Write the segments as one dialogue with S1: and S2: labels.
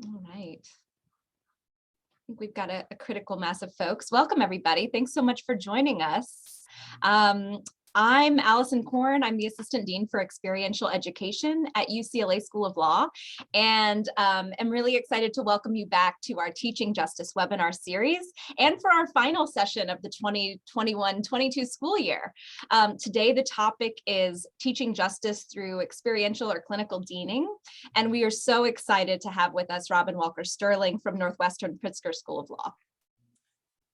S1: All right. I think we've got a critical mass of folks. Welcome, everybody. Thanks so much for joining us. I'm Allison Korn. I'm the Assistant Dean for Experiential Education at UCLA School of Law, and am really excited to welcome you back to our Teaching Justice webinar series and for our final session of the 2021-22 school year. Today, the topic is Teaching Justice through Experiential or Clinical Deaning, and we are so excited to have with us Robin Walker-Sterling from Northwestern Pritzker School of Law.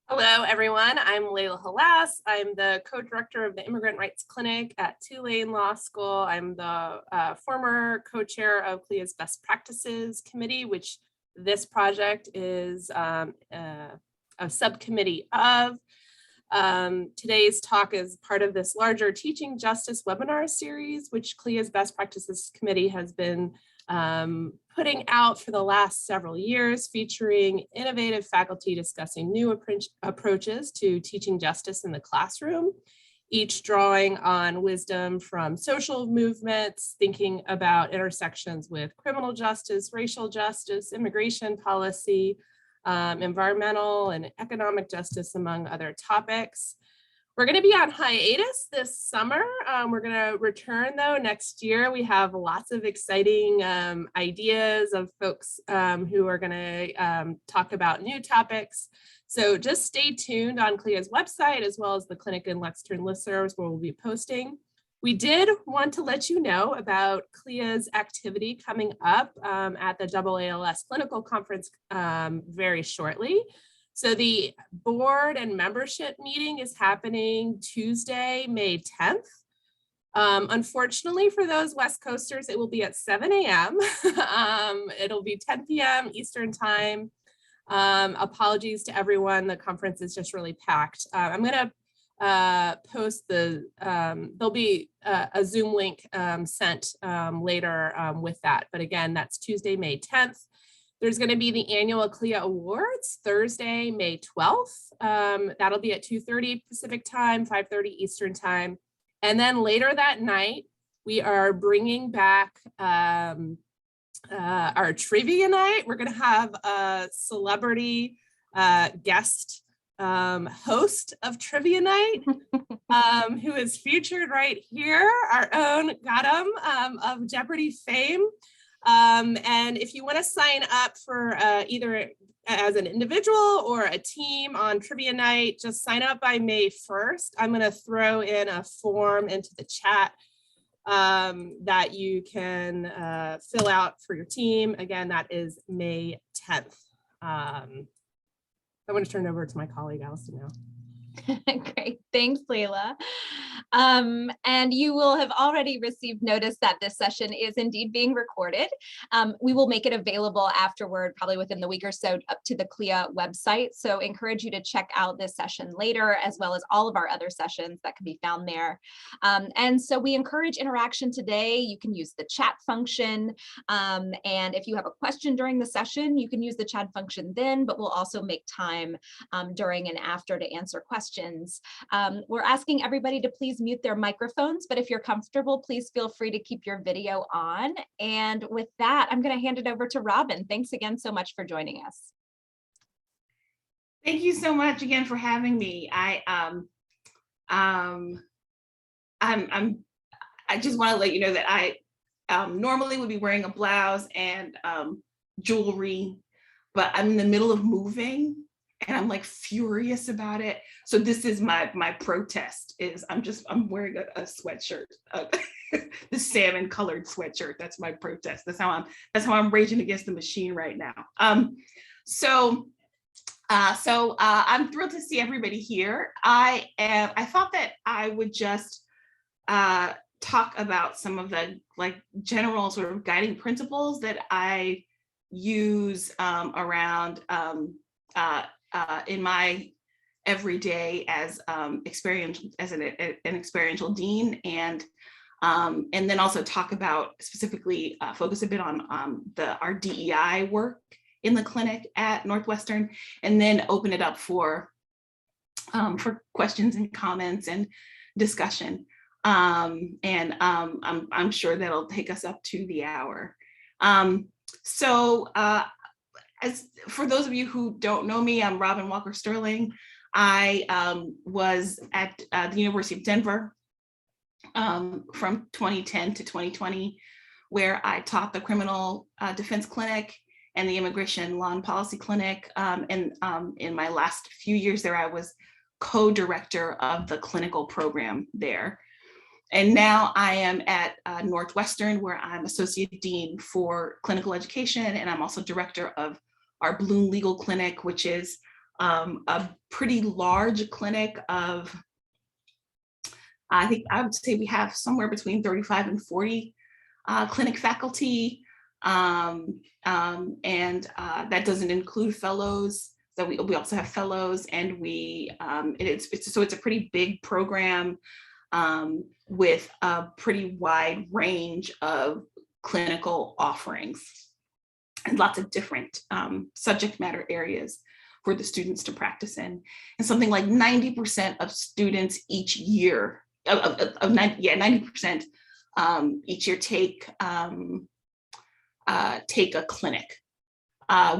S2: Hello, everyone. I'm Layla Halas. I'm the co-director of the Immigrant Rights Clinic at Tulane Law School. I'm the former co-chair of CLEA's Best Practices Committee, which this project is a subcommittee of. Today's talk is part of this larger Teaching Justice webinar series, which CLEA's Best Practices Committee has been putting out for the last several years, featuring innovative faculty discussing new approaches to teaching justice in the classroom, each drawing on wisdom from social movements, thinking about intersections with criminal justice, racial justice, immigration policy, environmental and economic justice, among other topics. We're going to be on hiatus this summer. We're going to return, though, next year. We have lots of exciting ideas of folks who are going to talk about new topics. So just stay tuned on CLEA's website, as well as the Clinic and Lexington listservs, where we'll be posting. We did want to let you know about CLEA's activity coming up at the AALS Clinical Conference very shortly. So the board and membership meeting is happening Tuesday, May 10th. Unfortunately, for those West Coasters, it will be at 7 a.m. It'll be 10 p.m. Eastern time. Apologies to everyone. The conference is just really packed. I'm going to post there'll be a Zoom link sent later with that. But again, that's Tuesday, May 10th. There's going to be the annual CLEA Awards Thursday, May 12th. That'll be at 2:30 Pacific time, 5:30 Eastern time. And then later that night, we are bringing back our trivia night. We're going to have a celebrity guest host of trivia night, who is featured right here, our own Gautam of Jeopardy fame. And if you want to sign up for either as an individual or a team on trivia night, just sign up by May 1st. I'm going to throw in a form into the chat that you can fill out for your team. Again, that is May 10th. I'm going to turn it over to my colleague, Allison, now.
S1: Great, thanks, Layla. And you will have already received notice that this session is indeed being recorded. We will make it available afterward, probably within the week or so, up to the CLEA website. So encourage you to check out this session later, as well as all of our other sessions that can be found there. And so we encourage interaction today. You can use the chat function. And if you have a question during the session, you can use the chat function then, but we'll also make time during and after to answer questions. We're asking everybody to please mute their microphones, but if you're comfortable, please feel free to keep your video on. And with that, I'm going to hand it over to Robin. Thanks again so much for joining us.
S3: Thank you so much again for having me. I just want to let you know that I normally would be wearing a blouse and jewelry, but I'm in the middle of moving and I'm like furious about it. So this is my protest is I'm wearing a sweatshirt, the salmon colored sweatshirt. That's my protest. That's how I'm raging against the machine right now. So I'm thrilled to see everybody here. I thought that I would just talk about some of the general sort of guiding principles that I use around in my everyday as an experiential dean, and then also talk about specifically focus a bit on our DEI work in the clinic at Northwestern, and then open it up for questions and comments and discussion. I'm sure that'll take us up to the hour. So as for those of you who don't know me, I'm Robin Walker Sterling. I was at the University of Denver from 2010 to 2020, where I taught the criminal defense clinic and the immigration law and policy clinic. And in my last few years there, I was co-director of the clinical program there. And now I am at Northwestern, where I'm associate dean for clinical education, and I'm also director of our Bloom Legal Clinic, which is a pretty large clinic of, I think I would say we have somewhere between 35 and 40 clinic faculty, and that doesn't include fellows. So we also have fellows, and it's a pretty big program with a pretty wide range of clinical offerings and lots of different subject matter areas for the students to practice in. And something like 90% of students each year, 90% each year take a clinic.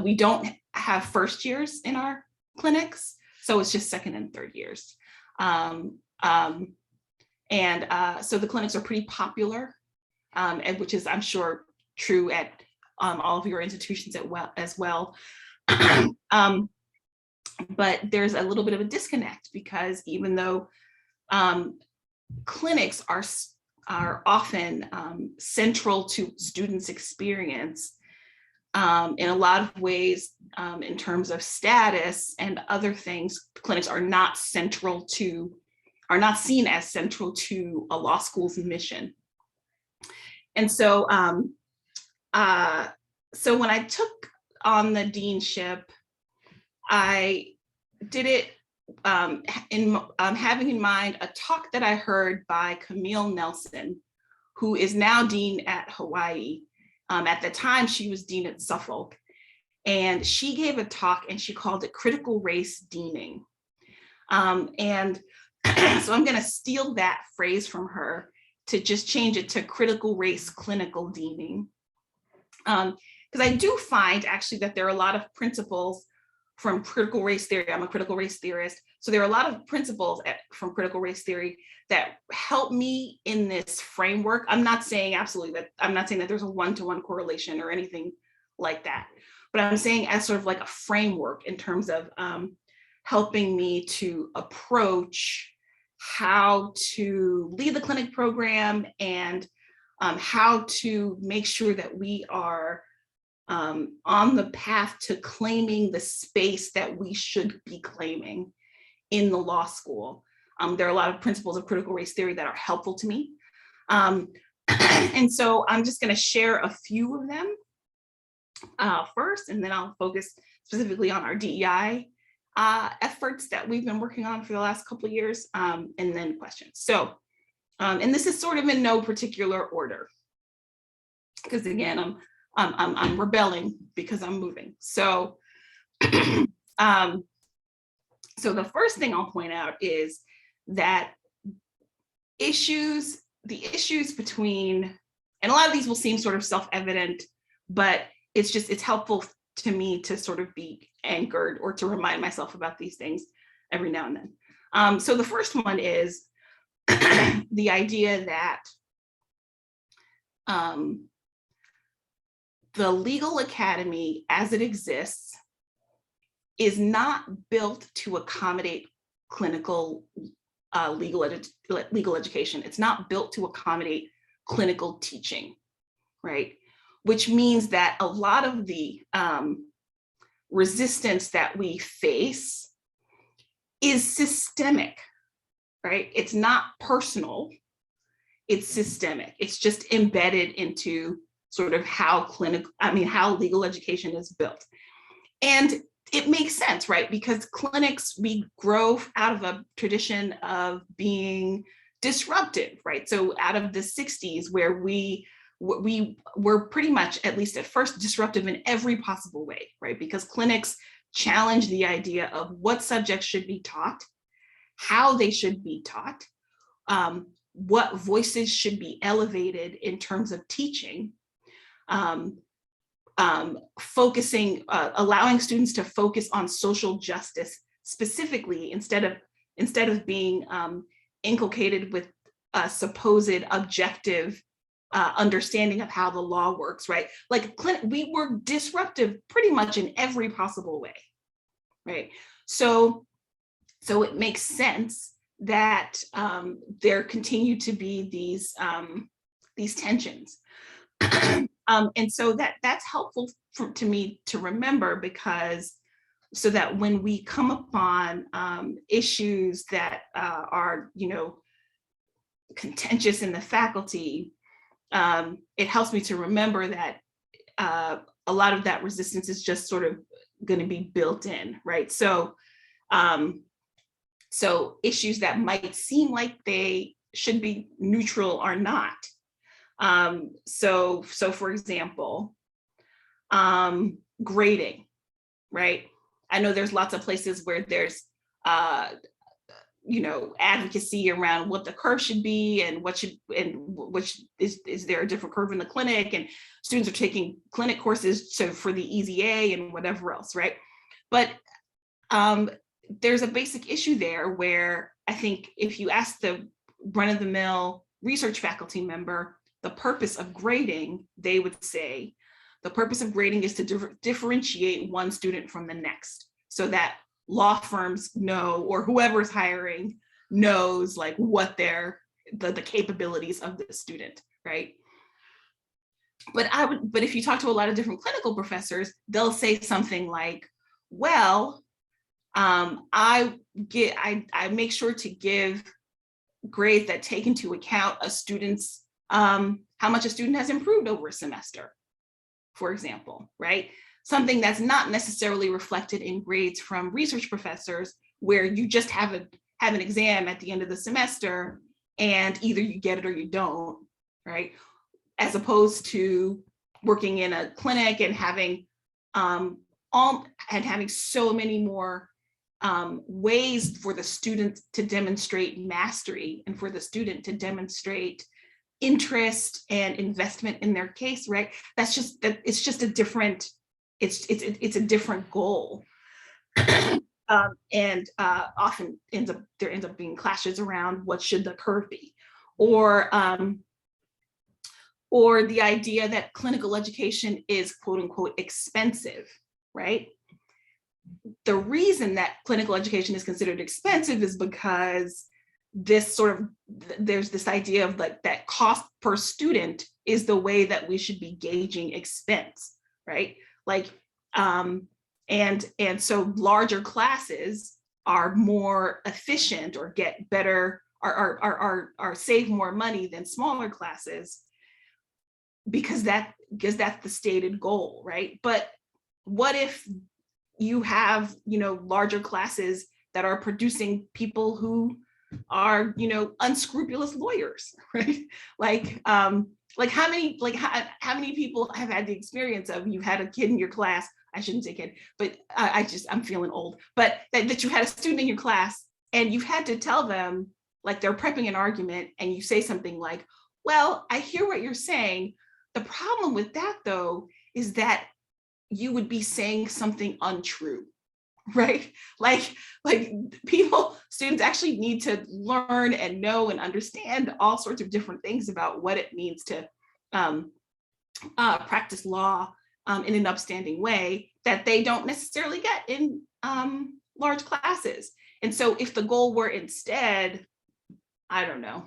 S3: We don't have first years in our clinics, so it's just second and third years. So the clinics are pretty popular, and which is, I'm sure, true at all of your institutions as well. But there's a little bit of a disconnect, because even though clinics are often central to students' experience, in a lot of ways, in terms of status and other things, clinics are not seen as central to a law school's mission. And so, so when I took on the deanship, I did it having in mind a talk that I heard by Camille Nelson, who is now dean at Hawaii. At the time, she was dean at Suffolk, and she gave a talk and she called it critical race deaning. And so I'm going to steal that phrase from her to just change it to critical race clinical deaning. Because I do find actually that there are a lot of principles from critical race theory. I'm a critical race theorist. So there are a lot of principles from critical race theory that help me in this framework. I'm not saying that there's a one-to-one correlation or anything like that, but I'm saying as sort of like a framework in terms of helping me to approach how to lead the clinic program and how to make sure that we are on the path to claiming the space that we should be claiming in the law school. There are a lot of principles of critical race theory that are helpful to me. And so I'm just going to share a few of them first, and then I'll focus specifically on our DEI efforts that we've been working on for the last couple of years, and then questions. So, and this is sort of in no particular order, because again, I'm rebelling because I'm moving. So, so the first thing I'll point out is that the issues between, and a lot of these will seem sort of self-evident, but it's helpful to me to sort of be anchored or to remind myself about these things every now and then. So the first one is the idea that the legal academy as it exists is not built to accommodate clinical legal education. It's not built to accommodate clinical teaching, right? Which means that a lot of the resistance that we face is systemic, right? It's not personal, it's systemic. It's just embedded into sort of how legal education is built. And it makes sense, right? Because clinics, we grow out of a tradition of being disruptive, right? So out of the 60s, where we were pretty much, at least at first, disruptive in every possible way, right? Because clinics challenge the idea of what subjects should be taught, how they should be taught, what voices should be elevated in terms of teaching, focusing, allowing students to focus on social justice specifically, instead of being inculcated with a supposed objective understanding of how the law works, right? Like we were disruptive pretty much in every possible way, right? So it makes sense that there continue to be these tensions. And so that's helpful to me to remember, because so that when we come upon issues that are, contentious in the faculty, it helps me to remember that a lot of that resistance is just sort of going to be built in, right? So issues that might seem like they should be neutral are not. So for example, grading, right? I know there's lots of places where there's advocacy around what the curve should be and which is there a different curve in the clinic, and students are taking clinic courses for the easy A and whatever else, right? But there's a basic issue there where I think if you ask the run-of-the-mill research faculty member the purpose of grading, they would say the purpose of grading is to differentiate one student from the next, so that law firms know, or whoever's hiring knows, like what the capabilities of the student, right? But if you talk to a lot of different clinical professors, they'll say something like, well, I make sure to give grades that take into account a student's how much a student has improved over a semester, for example, right? Something that's not necessarily reflected in grades from research professors, where you just have an exam at the end of the semester and either you get it or you don't, right? As opposed to working in a clinic and having so many more ways for the student to demonstrate mastery and for the student to demonstrate interest and investment in their case, right? It's just a different, it's a different goal. And often there ends up being clashes around what should the curve be, or the idea that clinical education is quote unquote expensive, right? The reason that clinical education is considered expensive is because there's this idea of like that cost per student is the way that we should be gauging expense, right? Like, and so larger classes are more efficient or get better, are save more money than smaller classes, because that's the stated goal, right? But what if you have, larger classes that are producing people who are, unscrupulous lawyers, right? How many people have had the experience of, you've had a kid in your class, I shouldn't say kid, but I'm feeling old, but that you had a student in your class and you've had to tell them, like they're prepping an argument, and you say something like, well, I hear what you're saying. The problem with that though, is that you would be saying something untrue, right? Like students actually need to learn and know and understand all sorts of different things about what it means to practice law in an upstanding way that they don't necessarily get in large classes. And so if the goal were instead, I don't know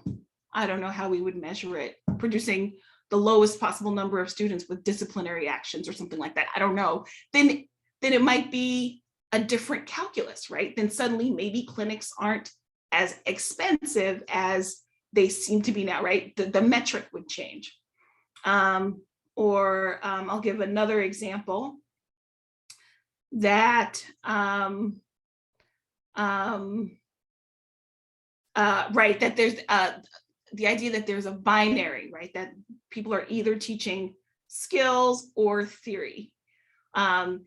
S3: how we would measure it, producing the lowest possible number of students with disciplinary actions or something like that, I don't know, then it might be a different calculus, right? Then suddenly maybe clinics aren't as expensive as they seem to be now, right? The metric would change. Or I'll give another example that, right, that there's the idea that there's a binary, right? That people are either teaching skills or theory. When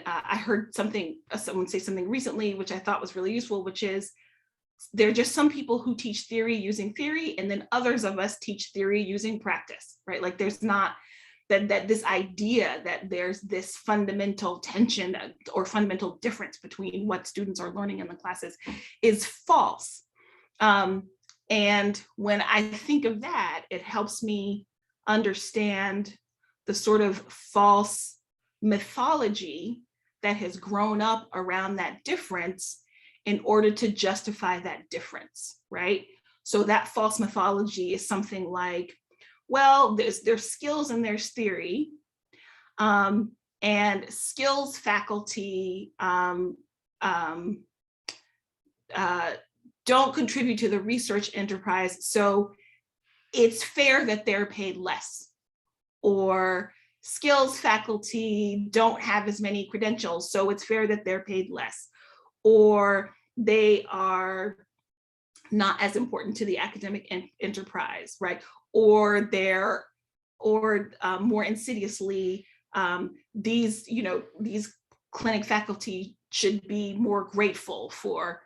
S3: I heard someone say something recently, which I thought was really useful, which is there are just some people who teach theory using theory, and then others of us teach theory using practice, right? Like there's not, that this idea that there's this fundamental tension or fundamental difference between what students are learning in the classes is false. And when I think of that, it helps me understand the sort of false mythology that has grown up around that difference in order to justify that difference, right? So that false mythology is something like, well, there's skills and there's theory, and skills faculty don't contribute to the research enterprise, so it's fair that they're paid less. Or skills faculty don't have as many credentials, so it's fair that they're paid less. Or they are not as important to the academic enterprise, right? Or they're, or more insidiously, these clinic faculty should be more grateful for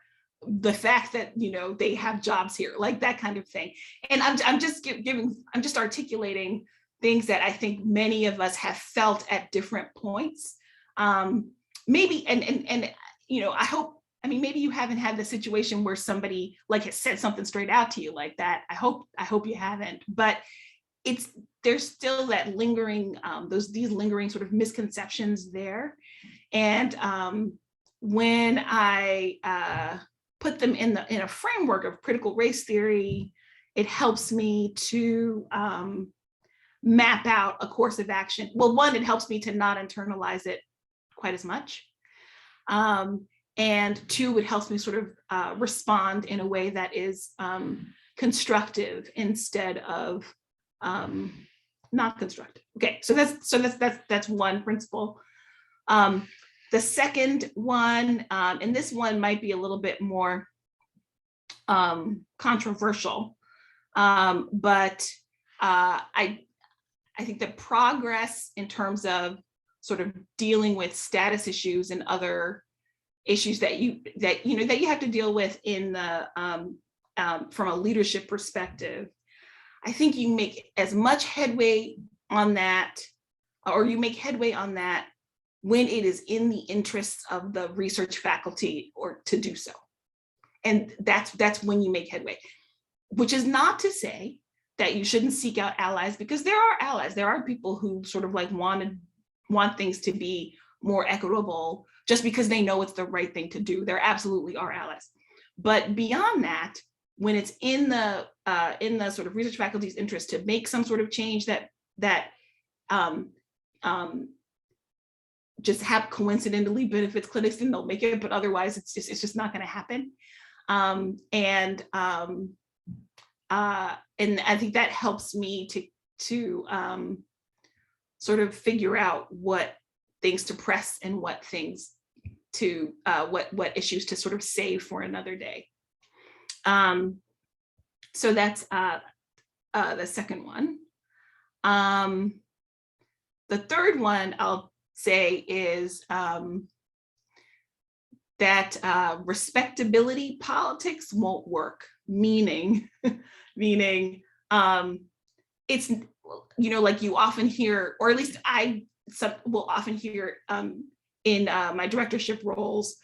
S3: the fact that they have jobs here, like that kind of thing. And I'm just articulating things that I think many of us have felt at different points. Maybe I hope. I mean, maybe you haven't had the situation where somebody like has said something straight out to you like that. I hope you haven't, but there's still that lingering, these lingering sort of misconceptions there. And when I put them in a framework of critical race theory, it helps me to map out a course of action. Well, one, it helps me to not internalize it quite as much. And two, it helps me sort of respond in a way that is constructive instead of not constructive. Okay, so that's one principle. The second one, and this one might be a little bit more controversial, but I think the progress in terms of sort of dealing with status issues and other issues that you have to deal with in the from a leadership perspective, I think you make as much headway on that, or you make headway on that when it is in the interests of the research faculty or to do so. And that's when you make headway, which is not to say that you shouldn't seek out allies, because there are allies. There are people who sort of like want things to be more equitable just because they know it's the right thing to do. There absolutely are allies. But beyond that, when it's in the sort of research faculty's interest to make some sort of change that just have coincidentally benefits clinics, then they'll make it, but otherwise it's just not going to happen. And I think that helps me to sort of figure out what things to press and what things to what issues to sort of save for another day. So that's the second one. The third one I'll say is that respectability politics won't work, meaning it's, like you often hear, or at least I will often hear in my directorship roles,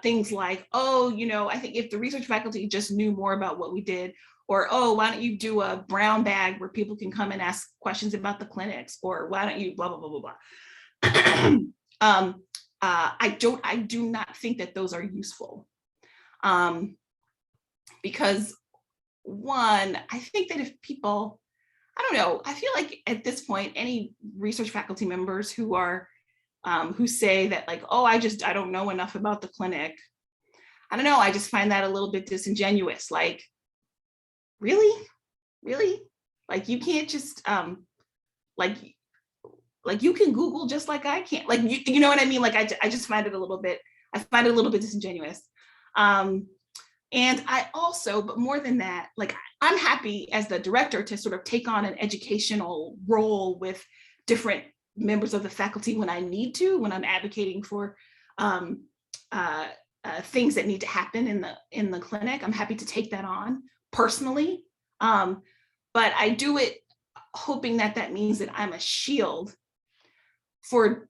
S3: things like, oh, I think if the research faculty just knew more about what we did, or, oh, why don't you do a brown bag where people can come and ask questions about the clinics, or why don't you blah, blah, blah, blah, blah. I do not think that those are useful. Because one, I think that if people, I don't know, I feel like at this point, any research faculty members who are, who say that like, oh, I don't know enough about the clinic. I don't know, I just find that a little bit disingenuous. Like, really? Like you can't just, like you can Google just like I can. Like, you know what I mean? Like, I just find it a little bit disingenuous. And I also, but more than that, like I'm happy as the director to sort of take on an educational role with different members of the faculty when I need to, when I'm advocating for things that need to happen in the clinic. I'm happy to take that on personally, but I do it hoping that that means that I'm a shield for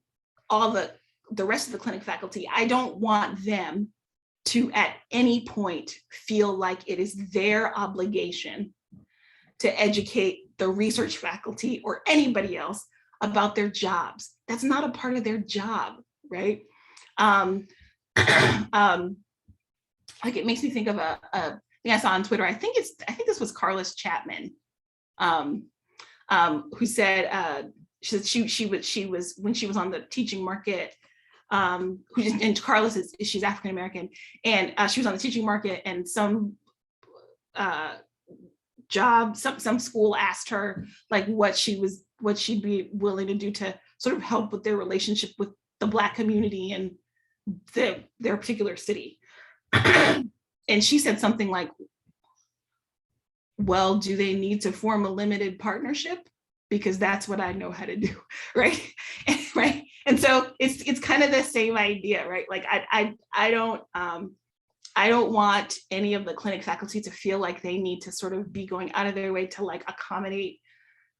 S3: all the rest of the clinic faculty. I don't want them to at any point feel like it is their obligation to educate the research faculty or anybody else about their jobs. That's not a part of their job, right? Like it makes me think of a thing I saw on Twitter. I think this was Carlos Chapman, who said she was when she was on the teaching market. And Carlos she's African American, and she was on the teaching market, and some school asked her like what she'd be willing to do to sort of help with their relationship with the Black community in their particular city. And she said something like, well, do they need to form a limited partnership? Because that's what I know how to do, right? Right. And so it's kind of the same idea, right? Like I don't want any of the clinic faculty to feel like they need to sort of be going out of their way to like accommodate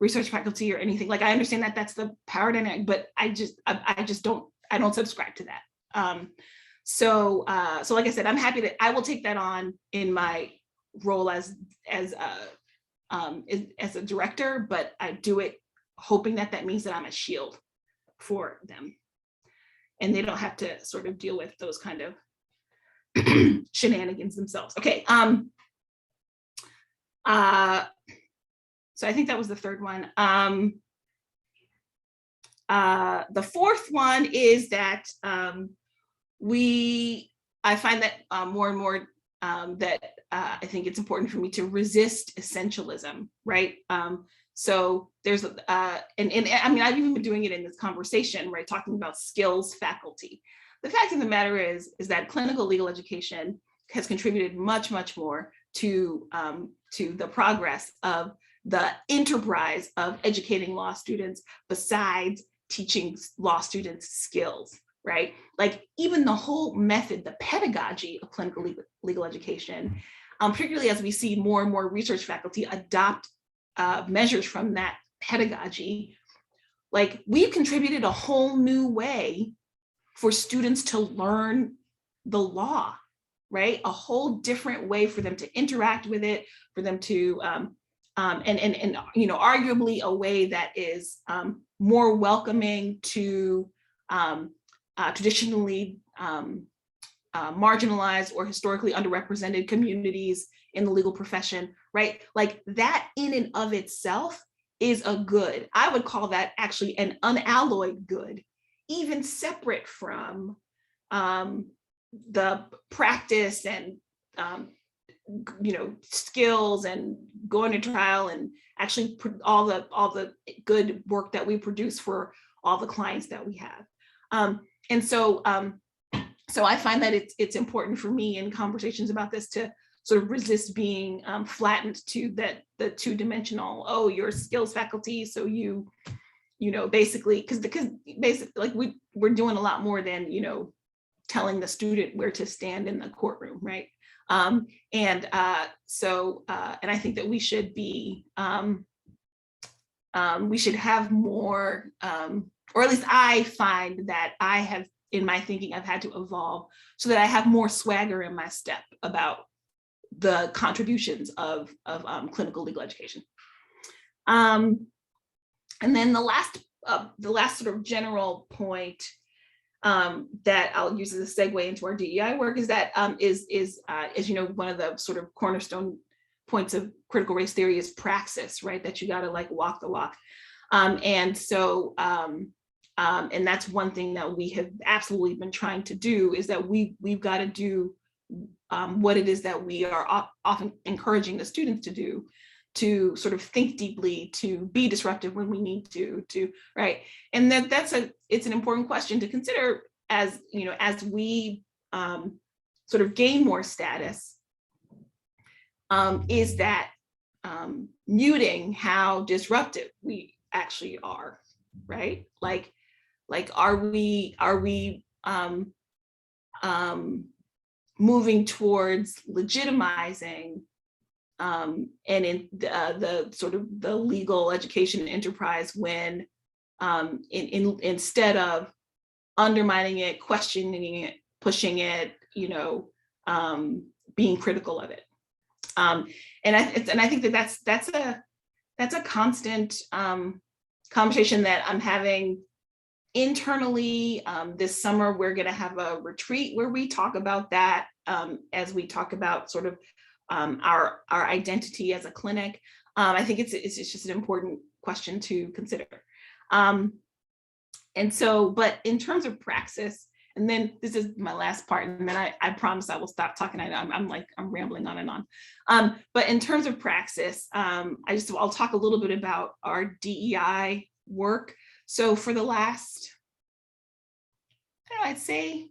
S3: research faculty or anything. Like I understand that that's the power dynamic, but I don't subscribe to that. So like I said, I'm happy that I will take that on in my role as a director, but I do it hoping that that means that I'm a shield for them, and they don't have to sort of deal with those kind of shenanigans themselves. Okay. So I think that was the third one. The fourth one is that I find that more and more that I think it's important for me to resist essentialism, right? So there's, and I mean, I've even been doing it in this conversation, right? Talking about skills faculty. The fact of the matter is that clinical legal education has contributed much, much more to the progress of the enterprise of educating law students besides teaching law students skills, right? Like even the whole method, the pedagogy of clinical legal education, particularly as we see more and more research faculty adopt measures from that pedagogy, like we've contributed a whole new way for students to learn the law, right? A whole different way for them to interact with it, for them to, and you know, arguably a way that is more welcoming to traditionally marginalized or historically underrepresented communities in the legal profession, right? Like that in and of itself is a good. I would call that actually an unalloyed good, even separate from the practice and you know, skills and going to trial and actually all the good work that we produce for all the clients that we have. And so I find that it's important for me in conversations about this to sort of resist being flattened to the two-dimensional, oh, you're skills faculty, so you know, basically, because basically like we're doing a lot more than, you know, telling the student where to stand in the courtroom, right? And I think that we should be, we should have more, or at least I find that I have, in my thinking, I've had to evolve so that I have more swagger in my step about the contributions of clinical legal education. And then the last sort of general point that I'll use as a segue into our DEI work is that is you know, one of the sort of cornerstone points of critical race theory is praxis, right? That you got to like walk the walk. And so and that's one thing that we have absolutely been trying to do, is that we've got to do what it is that we are often encouraging the students to do, to sort of think deeply, to be disruptive when we need to right? And it's an important question to consider as, you know, as we sort of gain more status, is that muting how disruptive we actually are, right? Like are we moving towards legitimizing and in the sort of the legal education enterprise when instead of undermining it, questioning it, pushing it, being critical of it. And I think that's a constant conversation that I'm having internally. This summer, we're going to have a retreat where we talk about that as we talk about sort of our identity as a clinic. I think it's just an important question to consider. And so, but in terms of praxis, and then this is my last part, and then I promise I will stop talking. I know I'm rambling on and on. But in terms of praxis, I'll talk a little bit about our DEI work. So for the last, I'd say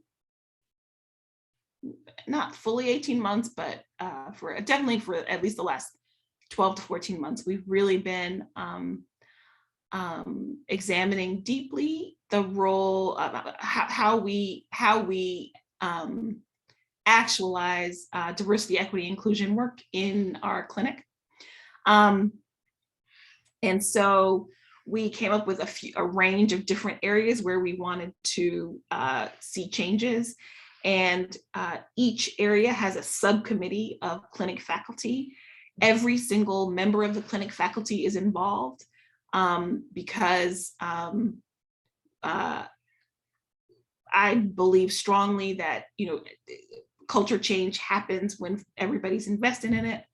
S3: not fully 18 months, but definitely for at least the last 12 to 14 months, we've really been examining deeply the role of how we actualize diversity, equity, inclusion work in our clinic. And so we came up with a range of different areas where we wanted to see changes. And each area has a subcommittee of clinic faculty. Every single member of the clinic faculty is involved because I believe strongly that culture change happens when everybody's invested in it.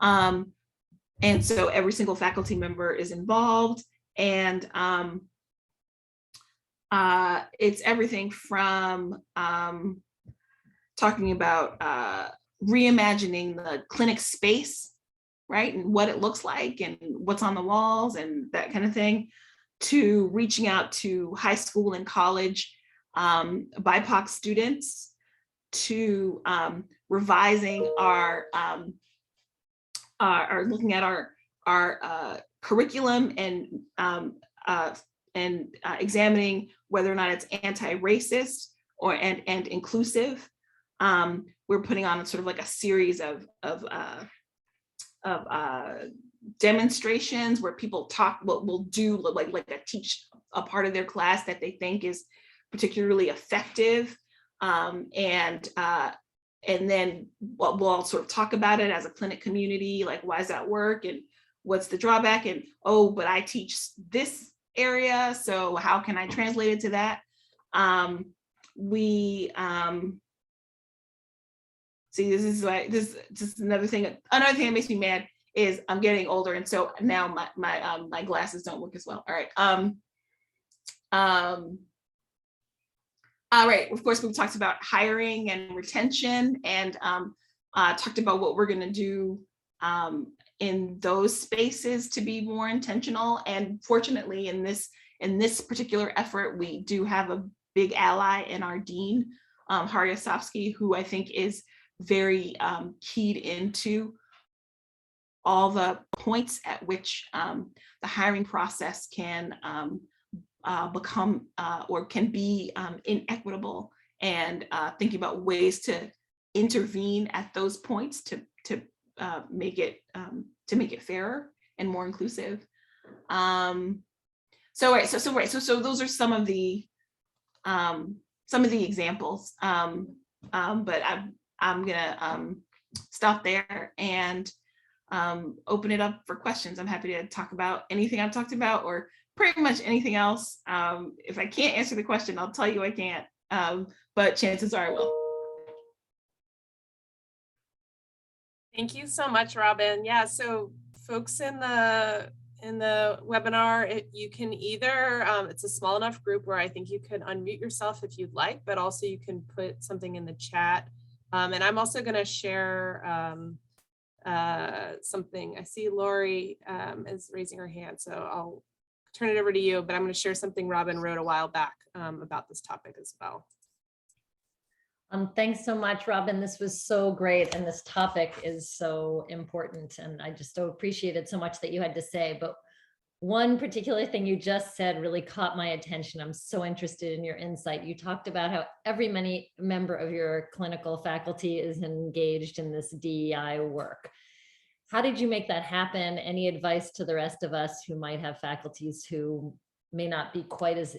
S3: And so every single faculty member is involved, and it's everything from talking about reimagining the clinic space, right, and what it looks like and what's on the walls and that kind of thing, to reaching out to high school and college BIPOC students, to revising our looking at our curriculum and examining whether or not it's anti-racist and inclusive. We're putting on sort of like a series of demonstrations where people talk what we'll do, like teach a part of their class that they think is particularly effective, and then we'll all sort of talk about it as a clinic community, like why does that work and what's the drawback, and oh, but I teach this area, so how can I translate it to that? See, this is another thing that makes me mad is I'm getting older, and so now my glasses don't work as well. All right. All right. Of course, we've talked about hiring and retention, and talked about what we're going to do in those spaces to be more intentional. And fortunately, in this particular effort, we do have a big ally in our dean, Hari Asofsky, who I think is very keyed into all the points at which the hiring process can become or can be inequitable, and thinking about ways to intervene at those points to make it fairer and more inclusive. So those are some of the examples. But I'm gonna stop there and open it up for questions. I'm happy to talk about anything I've talked about, or pretty much anything else. If I can't answer the question, I'll tell you I can't, but chances are I will.
S2: Thank you so much, Robin. Yeah, so folks in the webinar, you can either, it's a small enough group where I think you can unmute yourself if you'd like, but also you can put something in the chat. And I'm also going to share something. I see Lori is raising her hand, so I'll turn it over to you, but I'm going to share something Robin wrote a while back about this topic as well.
S4: Thanks so much, Robin. This was so great, and this topic is so important, and I just so appreciated so much that you had to say. But one particular thing you just said really caught my attention. I'm so interested in your insight. You talked about how every member of your clinical faculty is engaged in this DEI work. how did you make that happen? Any advice to the rest of us who might have faculties who may not be quite as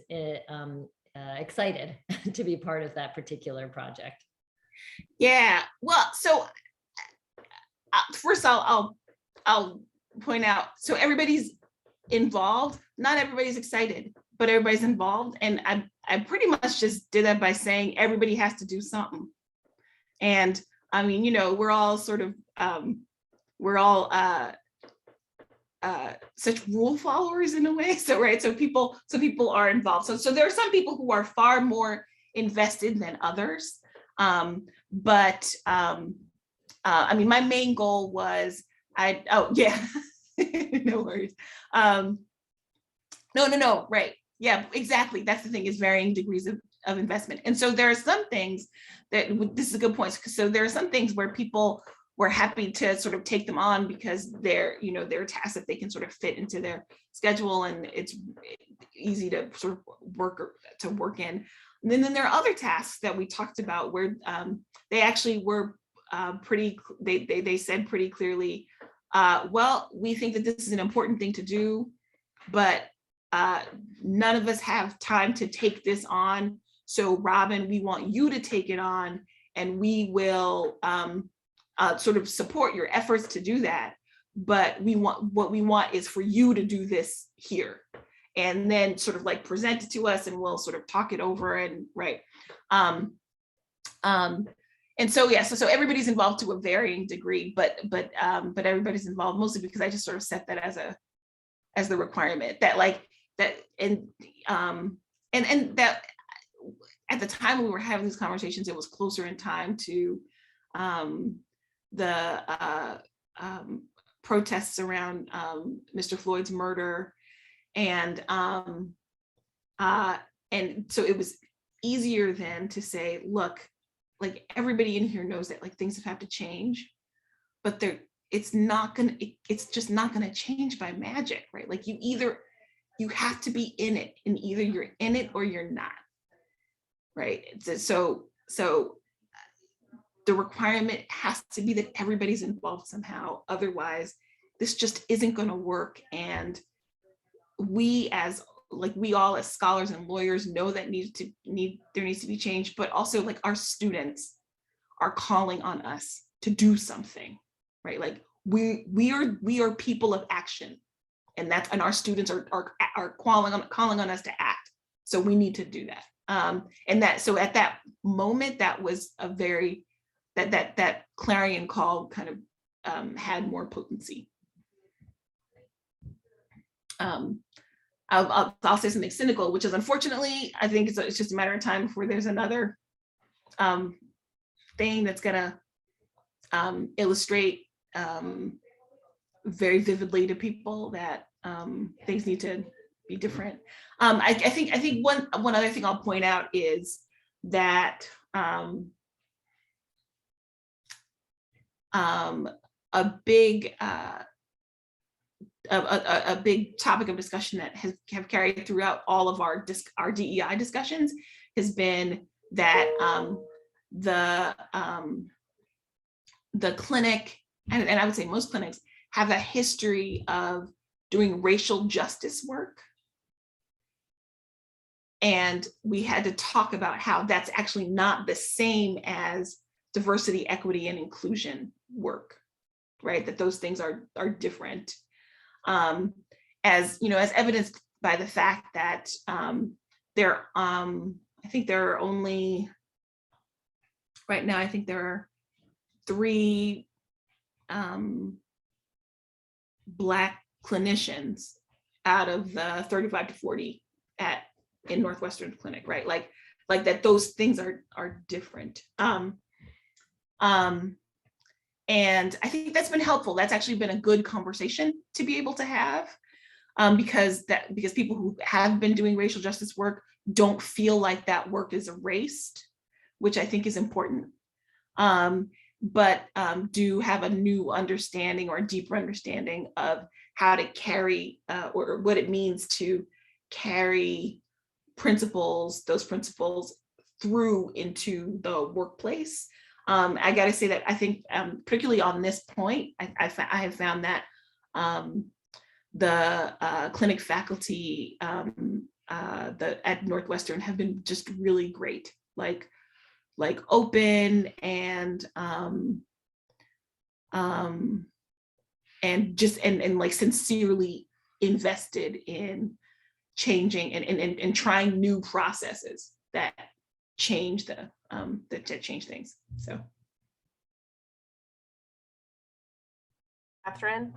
S4: excited to be part of that particular project?
S3: Yeah, well, so first I'll point out, so everybody's involved. Not everybody's excited, but everybody's involved. And I pretty much just did that by saying everybody has to do something. And I mean, you know, we're all sort of, we're all such rule followers in a way. So, right, so people are involved. So there are some people who are far more invested than others. I mean, my main goal was, no worries. No, right. Yeah, exactly. That's the thing, is varying degrees of investment. And so there are some things that, this is a good point. So there are some things where people were happy to sort of take them on because they're tasks that they can sort of fit into their schedule, and it's easy to sort of work in. And then there are other tasks that we talked about where they actually were they said pretty clearly, well, we think that this is an important thing to do, but none of us have time to take this on. So Robin, we want you to take it on, and we will sort of support your efforts to do that. But what we want is for you to do this here, and then sort of like present it to us, and we'll sort of talk it over, and right. And so, yeah, so everybody's involved to a varying degree, but everybody's involved mostly because I just sort of set that as the requirement, that like that, and that at the time we were having these conversations, it was closer in time to the protests around Mr. Floyd's murder, and so it was easier then to say, look, like everybody in here knows that like things have to change, but it's just not gonna change by magic, right? Like you have to be in it, and either you're in it or you're not, right? So the requirement has to be that everybody's involved somehow, otherwise this just isn't gonna work. And we all as scholars and lawyers know that there needs to be change, but also like our students are calling on us to do something, right? Like we are people of action, and our students are calling on us to act. So we need to do that. So at that moment, that was a very, that clarion call kind of had more potency. I'll say something cynical, which is, unfortunately, I think it's just a matter of time before there's another thing that's gonna illustrate very vividly to people that things need to be different. I think one other thing I'll point out is that a big topic of discussion that have carried throughout all of our DEI discussions has been that the clinic, and I would say most clinics, have a history of doing racial justice work. And we had to talk about how that's actually not the same as diversity, equity, and inclusion work, right? That those things are different. As you know, as evidenced by the fact that I think there are only, right now, I think there are 3 Black clinicians out of the 35 to 40 in Northwestern clinic, right? Like that those things are different. And I think that's been helpful. That's actually been a good conversation to be able to have, because people who have been doing racial justice work don't feel like that work is erased, which I think is important, but do have a new understanding or a deeper understanding of how to carry or what it means to carry those principles through into the workplace. I got to say that I think particularly on this point, I have found that the clinic faculty at Northwestern have been just really great, like open and just like sincerely invested in changing and trying new processes that change that change things. So,
S2: Catherine.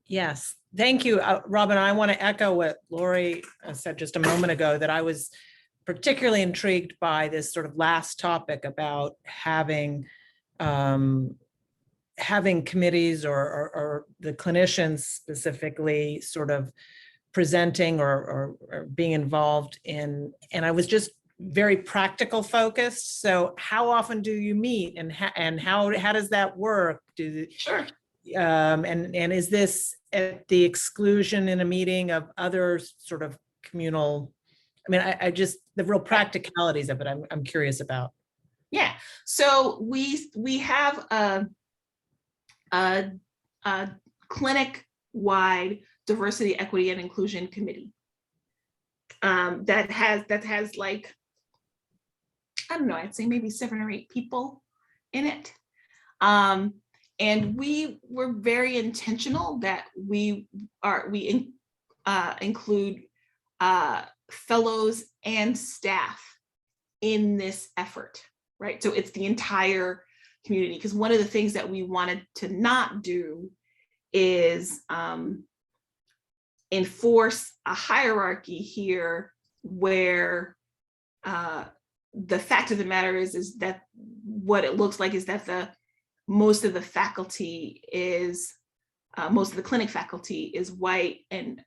S5: Yes, thank you, Robin. I want to echo what Lori said just a moment ago, that I was particularly intrigued by this sort of last topic about having committees or the clinicians specifically sort of presenting or being involved in, and I was just very practical focused. So how often do you meet, and how does that work?
S3: sure.
S5: And is this at the exclusion in a meeting of other sort of communal? I mean, I just, the real practicalities of it, I'm curious about.
S3: Yeah, so we have a clinic-wide diversity, equity, and inclusion committee that has like, I don't know, I'd say maybe 7 or 8 people in it. And we were very intentional that we include fellows and staff in this effort, right? So it's the entire community, because one of the things that we wanted to not do is enforce a hierarchy here where the fact of the matter is that what it looks like is that most of the faculty is, most of the clinic faculty is white, and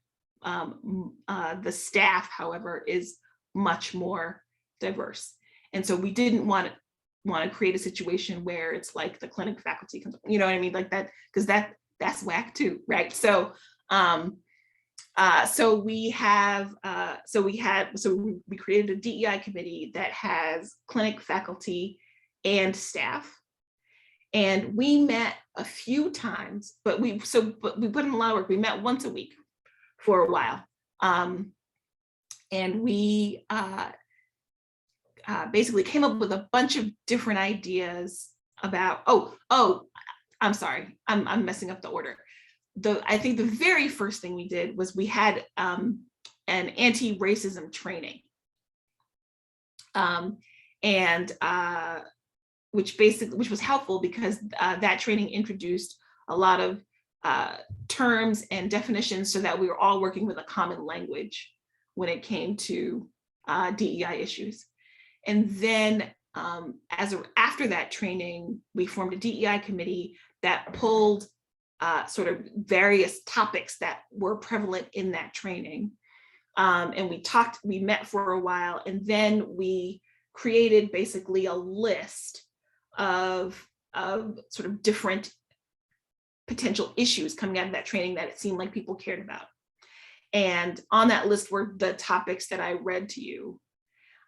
S3: the staff, however, is much more diverse. And so we didn't want to create a situation where it's like the clinic faculty comes, you know what I mean, like that, because that's whack too, right? So we created a DEI committee that has clinic faculty and staff. And we met a few times, but we put in a lot of work. We met once a week for a while. And we basically came up with a bunch of different ideas about, I'm sorry, I'm messing up the order. I think the very first thing we did was we had an anti-racism training. Which was helpful because that training introduced a lot of terms and definitions so that we were all working with a common language when it came to DEI issues. And then after that training, we formed a DEI committee that pulled sort of various topics that were prevalent in that training. And we met for a while, and then we created basically a list of sort of different potential issues coming out of that training that it seemed like people cared about. And on that list were the topics that I read to you.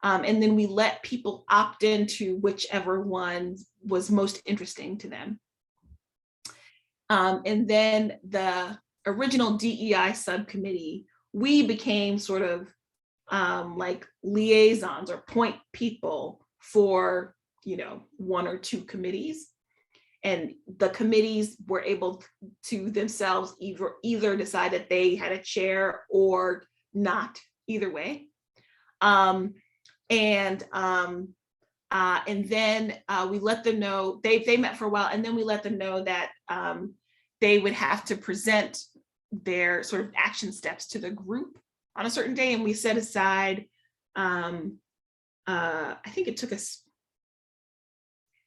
S3: And then we let people opt into whichever one was most interesting to them. And then the original DEI subcommittee, we became sort of like liaisons or point people for, 1 or 2 committees. And the committees were able to themselves either decide that they had a chair or not, either way. And then we let them know, they met for a while, and then we let them know that they would have to present their sort of action steps to the group on a certain day. And we set aside, I think it took us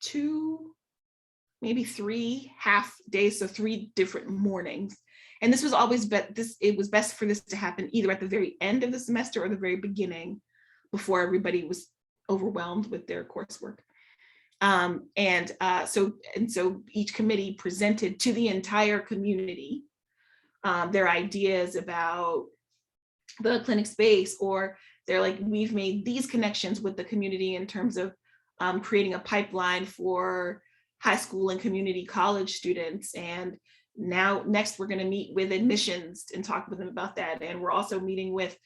S3: 2, maybe 3 half days, so 3 different mornings. And this was always, it was best for this to happen either at the very end of the semester or the very beginning, before everybody was overwhelmed with their coursework. So each committee presented to the entire community their ideas about the clinic space, or they're like, we've made these connections with the community in terms of creating a pipeline for high school and community college students. And now next we're going to meet with admissions and talk with them about that. And we're also meeting with,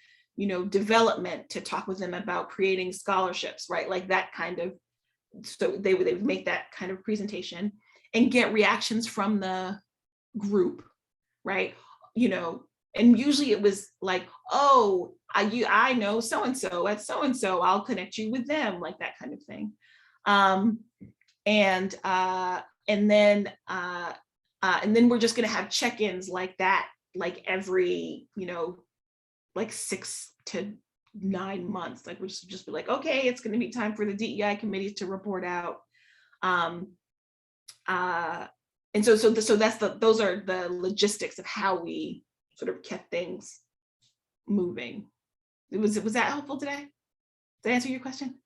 S3: development to talk with them about creating scholarships, right? Like that kind of, so they would make that kind of presentation and get reactions from the group, right? And usually it was like, oh, I know so-and-so at so-and-so, I'll connect you with them, like that kind of thing. And then we're just gonna have check-ins like that, like every, like 6 to 9 months. Like we'll just be like, okay, it's gonna be time for the DEI committees to report out. And so those are the logistics of how we sort of kept things moving. Was that helpful today? Did that answer your question?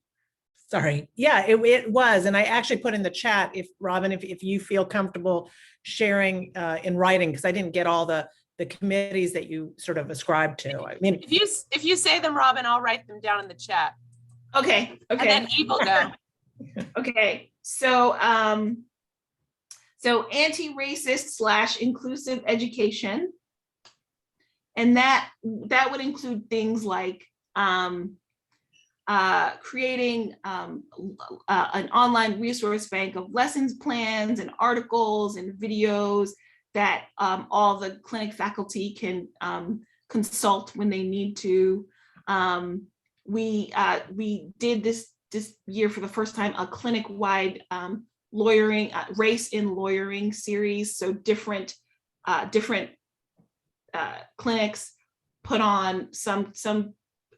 S5: Sorry. Yeah, it was. And I actually put in the chat, if Robin, if you feel comfortable sharing in writing, because I didn't get all the committees that you sort of ascribed to. I mean,
S2: If you say them, Robin, I'll write them down in the chat.
S3: Okay.
S2: And then Eve will go.
S3: Okay. So anti-racist / inclusive education. And that would include things like creating an online resource bank of lessons plans and articles and videos that all the clinic faculty can consult when they need to. We did this year for the first time a clinic-wide lawyering, race in lawyering series. So different clinics put on some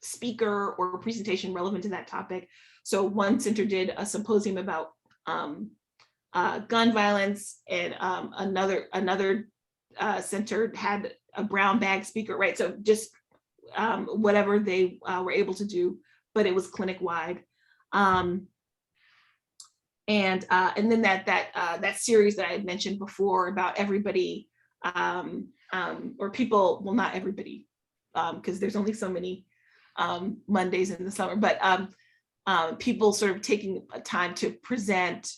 S3: speaker or presentation relevant to that topic. So one center did a symposium about gun violence, and another center had a brown bag speaker, right? So just whatever they were able to do, but it was clinic wide. And then that series that I had mentioned before about everybody, or people, well, not everybody, because there's only so many Mondays in the summer, but people sort of taking time to present,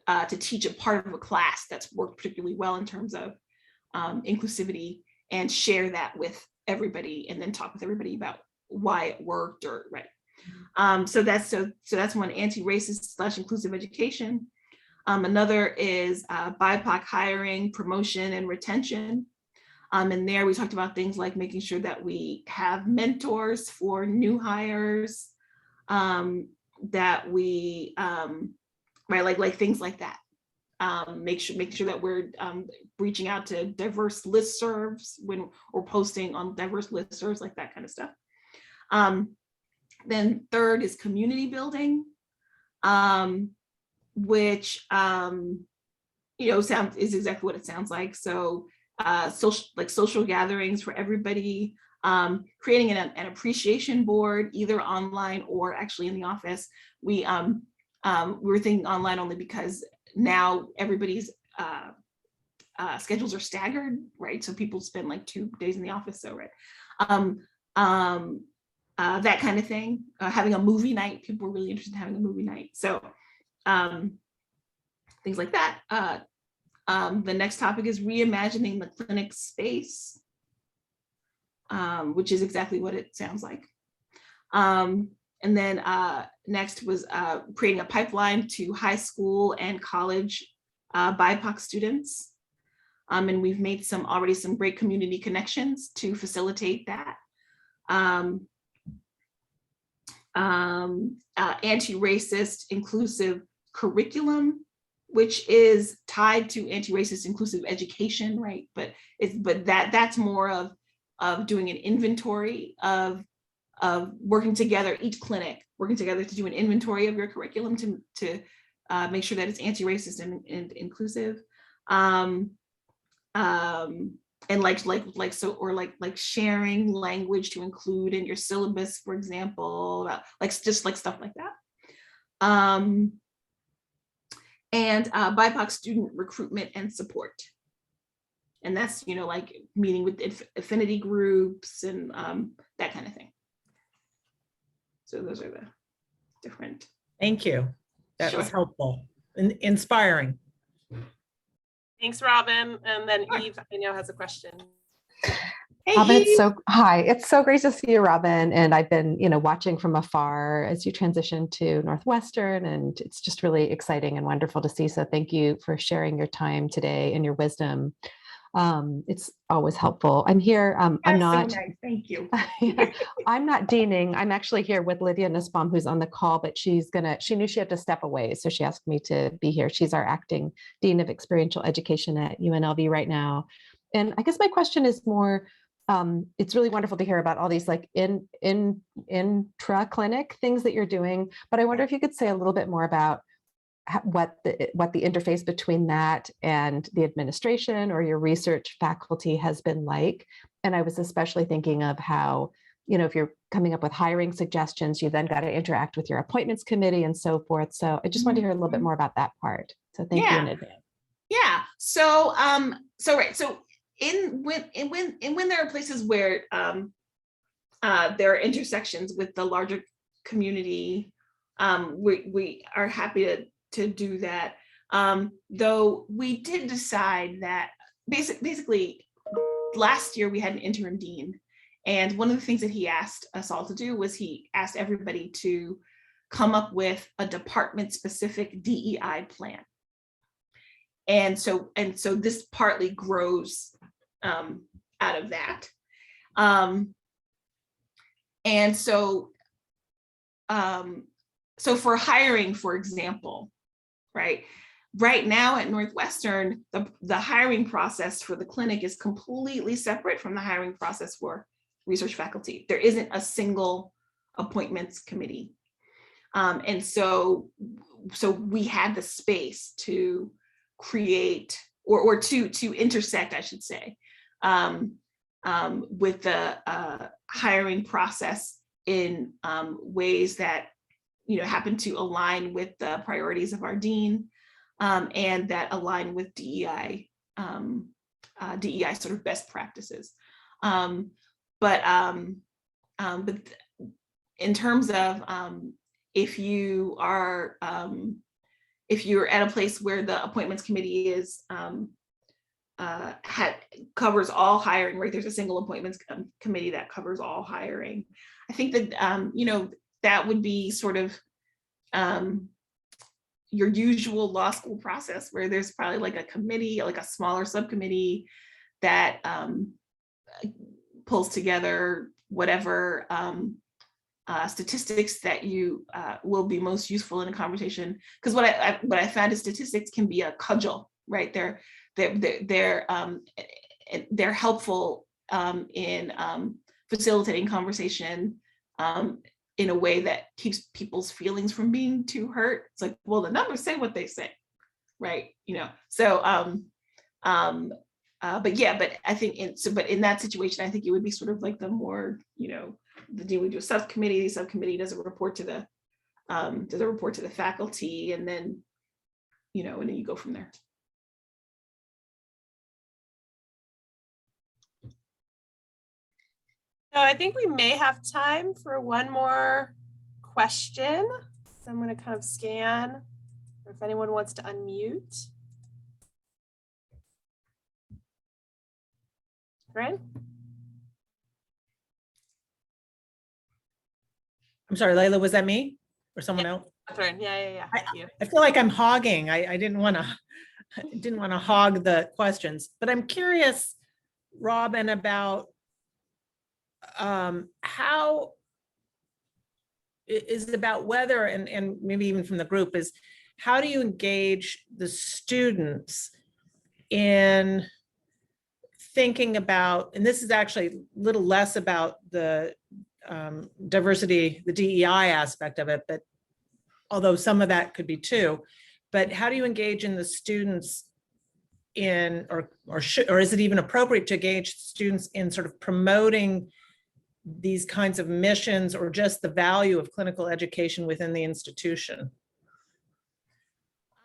S3: to teach a part of a class that's worked particularly well in terms of inclusivity, and share that with everybody, and then talk with everybody about why it worked, or right. So that's one, anti-racist / inclusive education. Another is BIPOC hiring, promotion, and retention. And there we talked about things like making sure that we have mentors for new hires, that we, right, like things like that. Make sure that we're reaching out to diverse listservs when we're posting on diverse listservs, like that kind of stuff. Then third is community building, which is exactly what it sounds like. So social gatherings for everybody, creating an appreciation board, either online or actually in the office. We were thinking online only because now everybody's schedules are staggered, right? So people spend like 2 days in the office, so right. That kind of thing. Having a movie night, people were really interested in having a movie night. So things like that. The next topic is reimagining the clinic space, which is exactly what it sounds like. And then next was creating a pipeline to high school and college BIPOC students. And we've made already some great community connections to facilitate that. Anti-racist inclusive curriculum, which is tied to anti-racist inclusive education, right? But that's more of doing an inventory of working together, each clinic working together to do an inventory of your curriculum to make sure that it's anti-racist and inclusive. And like sharing language to include in your syllabus, for example, just like stuff like that. And BIPOC student recruitment and support. And that's, like meeting with affinity groups and that kind of thing. So those are the different.
S5: Thank you. That was
S3: Sure.
S5: helpful and inspiring.
S2: Thanks, Robin. And then Eve, I know, has a question.
S3: Hey,
S6: Robin,
S3: Eve.
S6: it's so great to see you, Robin. And I've been, watching from afar as you transition to Northwestern, and it's just really exciting and wonderful to see. So thank you for sharing your time today and your wisdom. It's always helpful. I'm here. I'm
S3: That's
S6: not.
S3: so nice. Thank you.
S6: I'm not deaning. I'm actually here with Lydia Nussbaum, who's on the call, but she knew she had to step away. So she asked me to be here. She's our acting Dean of Experiential Education at UNLV right now. And I guess my question is more, it's really wonderful to hear about all these like intra-clinic things that you're doing, but I wonder if you could say a little bit more about what the interface between that and the administration or your research faculty has been like. And I was especially thinking of how, if you're coming up with hiring suggestions, you then got to interact with your appointments committee and so forth. So I just want to hear a little bit more about that part. So thank you in advance.
S3: Yeah. So right. So when there are places where there are intersections with the larger community, we are happy to do that. Though we did decide that basically last year we had an interim dean, and one of the things that he asked us all to do was he asked everybody to come up with a department specific DEI plan. And so this partly grows out of that. And so for hiring, for example, right now at Northwestern, the hiring process for the clinic is completely separate from the hiring process for research faculty. There isn't a single appointments committee. And so we had the space to create or to intersect, I should say, with the hiring process in ways that happen to align with the priorities of our dean, and that align with DEI sort of best practices. But in terms of if you're at a place where the appointments committee is covers all hiring, right? There's a single appointments committee that covers all hiring. I think that that would be sort of your usual law school process, where there's probably like a committee, like a smaller subcommittee that pulls together whatever statistics that you will be most useful in a conversation. Because what I found is statistics can be a cudgel, right? They're helpful in facilitating conversation in a way that keeps people's feelings from being too hurt. It's like, well, the numbers say what they say, right? So but I think but in that situation, I think it would be sort of like the more, the dean would do a subcommittee. The subcommittee does a report to the faculty, and then and then you go from there.
S2: So I think we may have time for one more question. So I'm going to kind of scan, or if anyone wants to unmute. Right?
S5: I'm sorry, Layla, was that me or someone else?
S2: Catherine, yeah.
S5: I feel like I'm hogging. I didn't want to hog the questions, but I'm curious, Robin, about how is it about whether, and maybe even from the group, is how do you engage the students in thinking about, and this is actually a little less about the diversity, the DEI aspect of it, but although some of that could be too, but how do you engage in the students in, or is it even appropriate to engage students in sort of promoting these kinds of missions, or just the value of clinical education within the institution?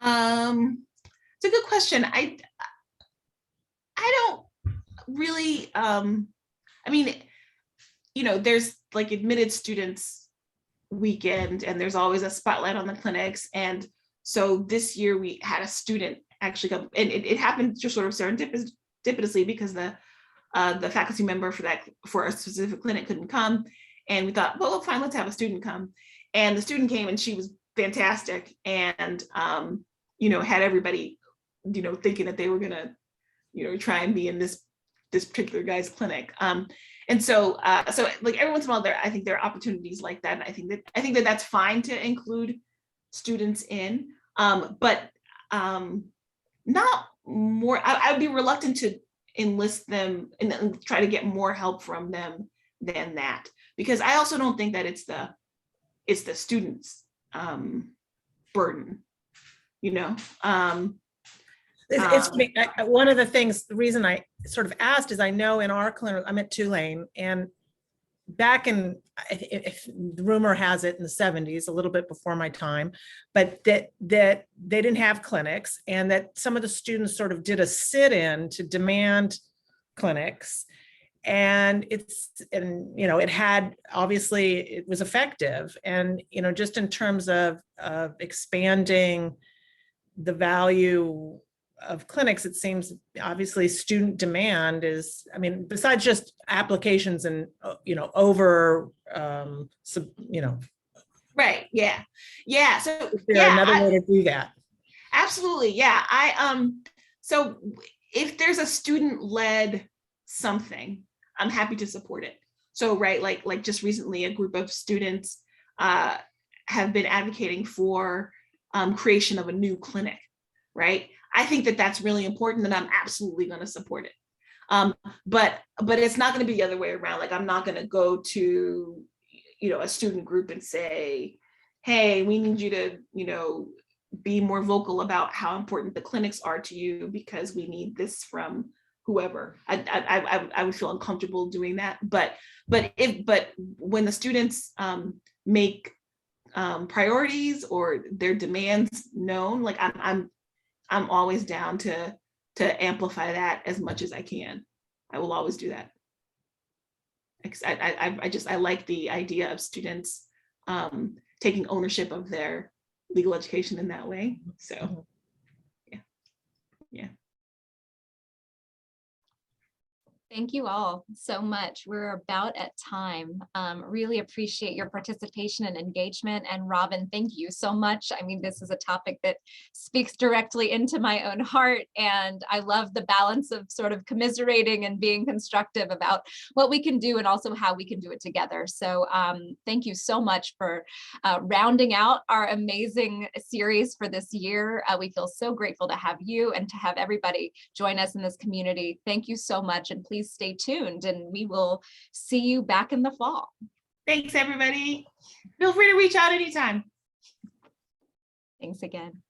S3: It's a good question. I don't really, there's like admitted students weekend, and there's always a spotlight on the clinics, and So this year we had a student actually come, and it happened just sort of serendipitously because the faculty member for a specific clinic couldn't come. And we thought, well, fine, let's have a student come. And the student came and she was fantastic, and had everybody, thinking that they were gonna, try and be in this particular guy's clinic. And so like every once in a while I think there are opportunities like that. And I think that that's fine to include students in, but not more. I would be reluctant to enlist them and try to get more help from them than that, because I also don't think that it's the students' burden,
S5: One of the things, the reason I sort of asked is I know in our clinic, I'm at Tulane, and back in, if the rumor has it, in the 70s, a little bit before my time, but that they didn't have clinics, and that some of the students sort of did a sit-in to demand clinics. And it had, obviously it was effective. And, just in terms of expanding the value of clinics, it seems obviously student demand is, besides just applications and,
S3: Right. Yeah. So
S5: is there another way to do that?
S3: Absolutely. Yeah. So if there's a student-led something, I'm happy to support it. So, right, like just recently, a group of students have been advocating for creation of a new clinic, right? I think that that's really important, and I'm absolutely going to support it. But it's not going to be the other way around. Like, I'm not going to go to, a student group and say, hey, we need you to, be more vocal about how important the clinics are to you because we need this from whoever. I would feel uncomfortable doing that. But when the students make priorities or their demands known, like I'm always down to amplify that as much as I can. I will always do that. I like the idea of students taking ownership of their legal education in that way. So yeah.
S1: Thank you all so much. We're about at time. Really appreciate your participation and engagement. And Robin, thank you so much. This is a topic that speaks directly into my own heart. And I love the balance of sort of commiserating and being constructive about what we can do and also how we can do it together. So thank you so much for rounding out our amazing series for this year. We feel so grateful to have you and to have everybody join us in this community. Thank you so much. And please stay tuned, and we will see you back in the fall.
S3: Thanks, everybody. Feel free to reach out anytime.
S1: Thanks again.